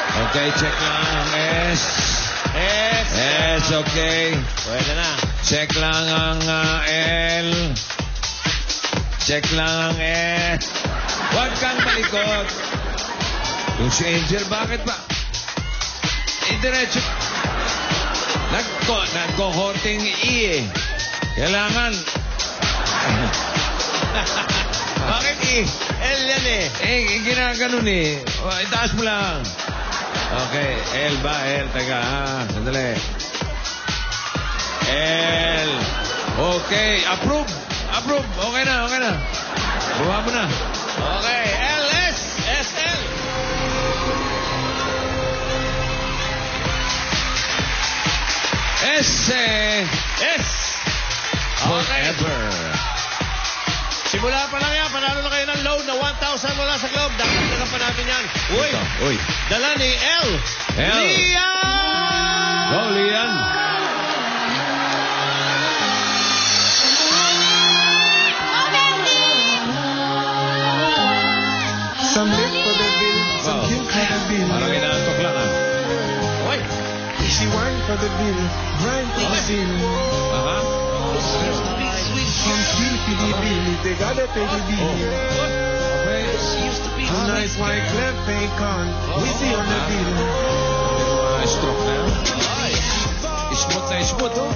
Okay, check lang ang S. S, okay. Pwede na. Check lang ang L. Check lang ang S. Huwag kang malikot. Yung si Angel, bakit ba? Diretso. Nagko-horting E eh. Kailangan. Bakit E? L yan eh. Ginaganon eh. Itaas mo lang. Okay, L ba? L, taga. Sandali. L. Okay, approve. Approve. Okay na, okay na. Buha mo na. Okay, LS. SL. S. S. Forever. Simula pa lang yan, panalo na kayo ng load na 1,000 mula sa club. Dagdagan pa natin yan. Uy, Uy. dala ni L. L. Lian! Go, Lian. Some live for the bill, some kill for the bill. Parang inaantok lang ah. Uy, She whine for the bill, grind for the bill. Aha. Some steal for the bill, they gotta pay the bill. Okay. Two nice white left bacon, we see on the bill. Stroke na yun. Smooth na smooth, oh.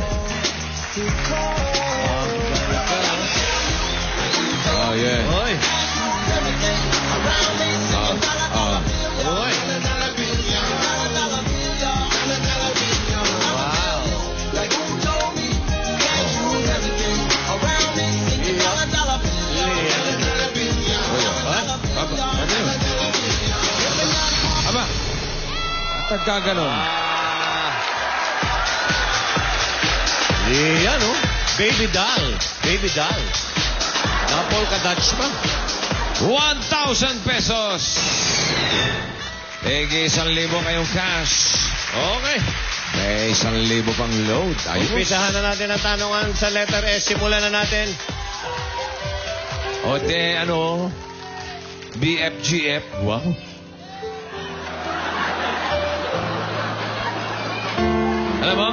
Oh, yeah. Uy. Uy. Aba, pagkaganon. Yan, oh. Baby doll. Baby doll. Napolka Dutch pa. 1,000 pesos. Tigi 1,000 kayong cash. Okay. May 1,000 pang load. Ayos. Umpisahan na natin ang tanungan sa letter S. Simulan na natin. O de, ano? BFGF. Wow. Alam mo?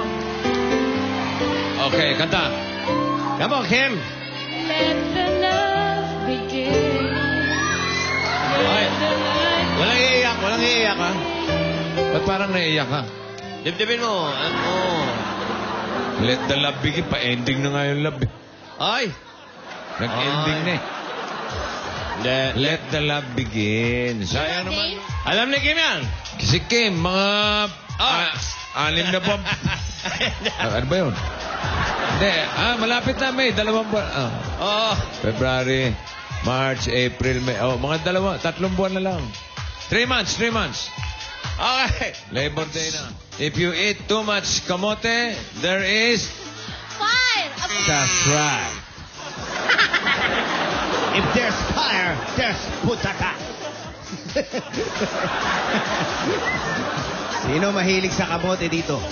Okay, kanta. Come on, Kim. Let the love begin. Okay. Let the light Walang iiyak. Walang iiyak, ha? Ba't parang naiiyak ka? Dibdibin mo. Let the love begin. Pa-ending na nga yung love. eh. Ay. Nag-ending Ay. na eh. Let the love begin. Sayang naman. Alam ni Kim yan. Si Kim, mga... anim na buwan. Ano ba yun? Hindi. Malapit na May. 2 buwan. Oo. February, March, April, May. Mga 3 buwan na lang. 3 months, 3 months. Okay. Labor Day na. If you eat too much kamote, there is... fire. That's right. If there's fire, there's putaka. Sino mahilig sa kamote dito?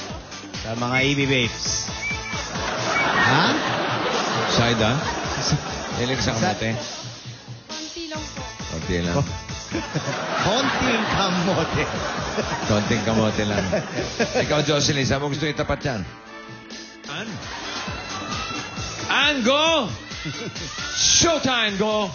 Sa mga EB babes. Ha? Side, ha? Hilig sa kamote. Konti lang po. Konti lang. Konting kamote. Konting kamote lang. Ikaw, Jocelyn, saan mo gusto itapat yan? An, go! Showtime, go!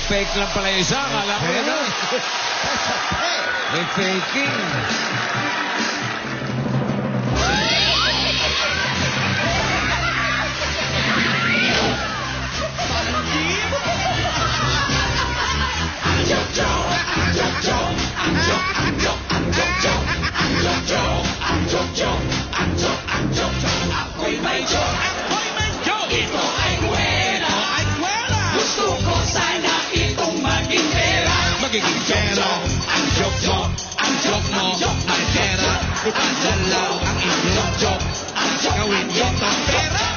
Fake lang pala yung isa. Akala ko yun. May faking. magiging pera. Ang joke mo, may pera. Ipadala ang inyong joke. Gawin nyo to pera.